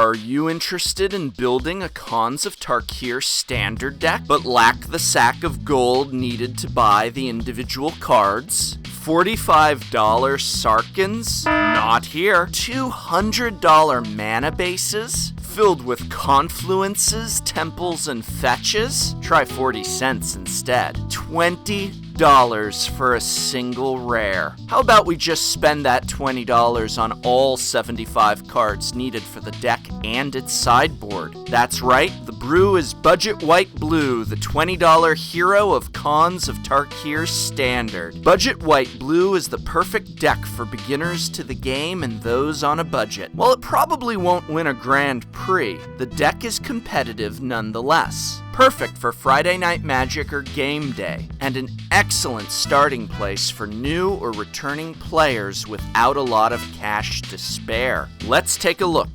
Are you interested in building a Khans of Tarkir Standard deck, but lack the sack of gold needed to buy the individual cards? $45 Sarkhans? Not here. $200 mana bases? Filled with confluences, temples, and fetches? Try 40 cents instead. $20 for a single rare. How about we just spend that $20 on all 75 cards needed for the deck and its sideboard? That's right, the brew is Budget White Blue, the $20 Hero of Khans of Tarkir Standard. Budget White Blue is the perfect deck for beginners to the game and those on a budget. While it probably won't win a Grand Prix, the deck is competitive nonetheless. Perfect for Friday Night Magic or game day, and an excellent starting place for new or returning players without a lot of cash to spare. Let's take a look.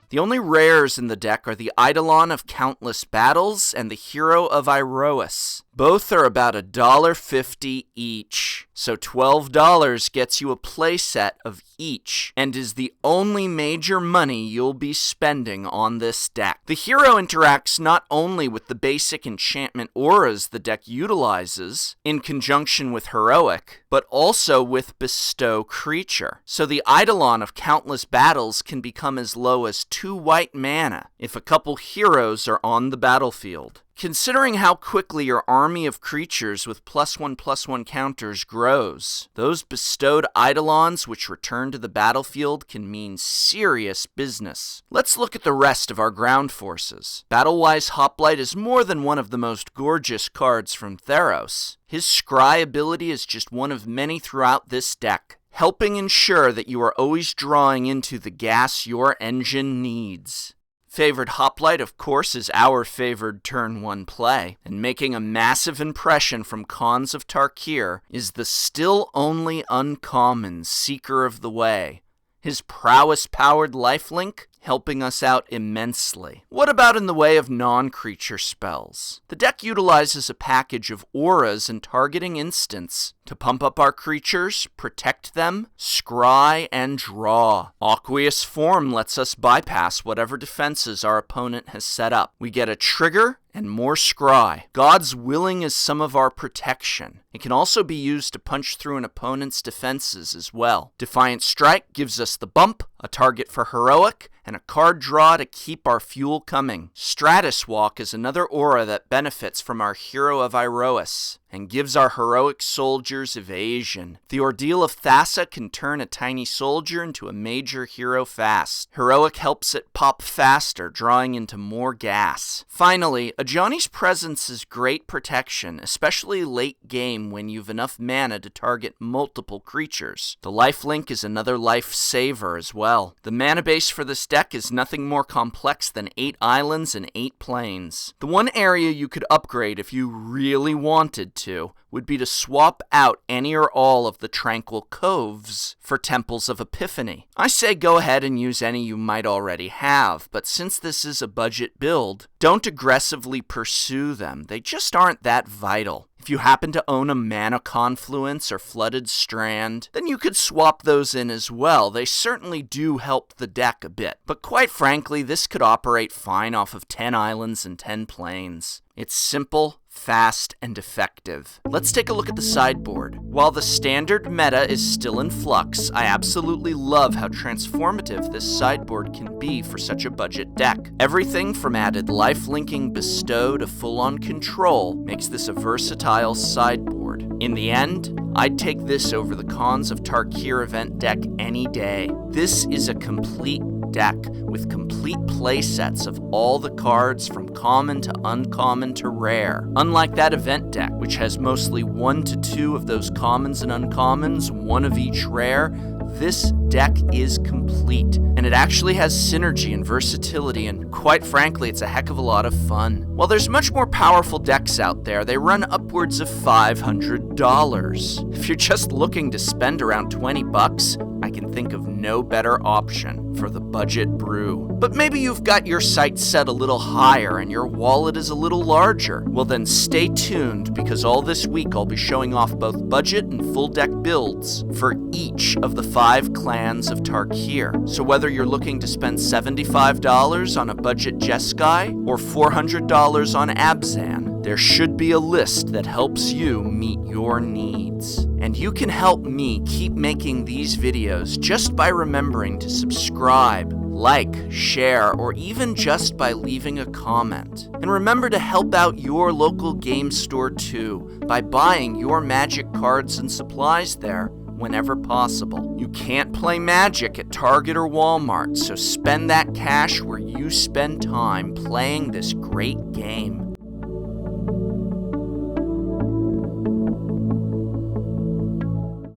The only rares in the deck are the Eidolon of Countless Battles and the Hero of Iroas. Both are about $1.50 each, so $12 gets you a playset of each, and is the only major money you'll be spending on this deck. The hero interacts not only with the basic enchantment auras the deck utilizes, in conjunction with heroic, but also with bestow creature. So the Eidolon of Countless Battles can become as low as 2 white mana if a couple heroes are on the battlefield. Considering how quickly your army of creatures with +1/+1 counters grows, those bestowed Eidolons which return to the battlefield can mean serious business. Let's look at the rest of our ground forces. Battlewise Hoplite is more than one of the most gorgeous cards from Theros. His Scry ability is just one of many throughout this deck, helping ensure that you are always drawing into the gas your engine needs. Favored Hoplite, of course, is our favored turn 1 play, and making a massive impression from Khans of Tarkir is the still only uncommon Seeker of the Way. His prowess-powered lifelink helping us out immensely. What about in the way of non-creature spells? The deck utilizes a package of auras and targeting instants to pump up our creatures, protect them, scry, and draw. Aqueous Form lets us bypass whatever defenses our opponent has set up. We get a trigger and more scry. God's Willing is some of our protection. It can also be used to punch through an opponent's defenses as well. Defiant Strike gives us the bump, a target for heroic, and a card draw to keep our fuel coming. Stratus Walk is another aura that benefits from our Hero of Iroas and gives our heroic soldiers evasion. The Ordeal of Thassa can turn a tiny soldier into a major hero fast. Heroic helps it pop faster, drawing into more gas. Finally, Ajani's presence is great protection, especially late game when you've enough mana to target multiple creatures. The lifelink is another lifesaver as well. The mana base for this deck is nothing more complex than 8 islands and 8 planes. The one area you could upgrade if you really wanted to would be to swap out any or all of the Tranquil Coves for Temples of Epiphany. I say go ahead and use any you might already have, but since this is a budget build, don't aggressively pursue them. They just aren't that vital. If you happen to own a Mana Confluence or Flooded Strand, then you could swap those in as well. They certainly do help the deck a bit, but quite frankly, this could operate fine off of 10 islands and 10 planes. It's simple, fast, and effective. Let's take a look at the sideboard. While the standard meta is still in flux, I absolutely love how transformative this sideboard can be for such a budget deck. Everything from added lifelinking bestow to full-on control makes this a versatile sideboard. In the end, I'd take this over the Khans of Tarkir event deck any day. This is a complete deck with complete playsets of all the cards from common to uncommon to rare. Unlike that event deck, which has mostly 1 to 2 of those commons and uncommons, 1 of each rare, this deck is complete, and it actually has synergy and versatility, and quite frankly, it's a heck of a lot of fun. While there's much more powerful decks out there, they run upwards of $500. If you're just looking to spend around $20, I can think think of no better option for the budget brew. But maybe you've got your sights set a little higher and your wallet is a little larger. Well then stay tuned, because all this week I'll be showing off both budget and full deck builds for each of the 5 clans of Tarkir. So whether you're looking to spend $75 on a budget Jeskai or $400 on Abzan, there should be a list that helps you meet your needs. And you can help me keep making these videos just by remembering to subscribe, like, share, or even just by leaving a comment. And remember to help out your local game store too by buying your Magic cards and supplies there whenever possible. You can't play Magic at Target or Walmart, so spend that cash where you spend time playing this great game.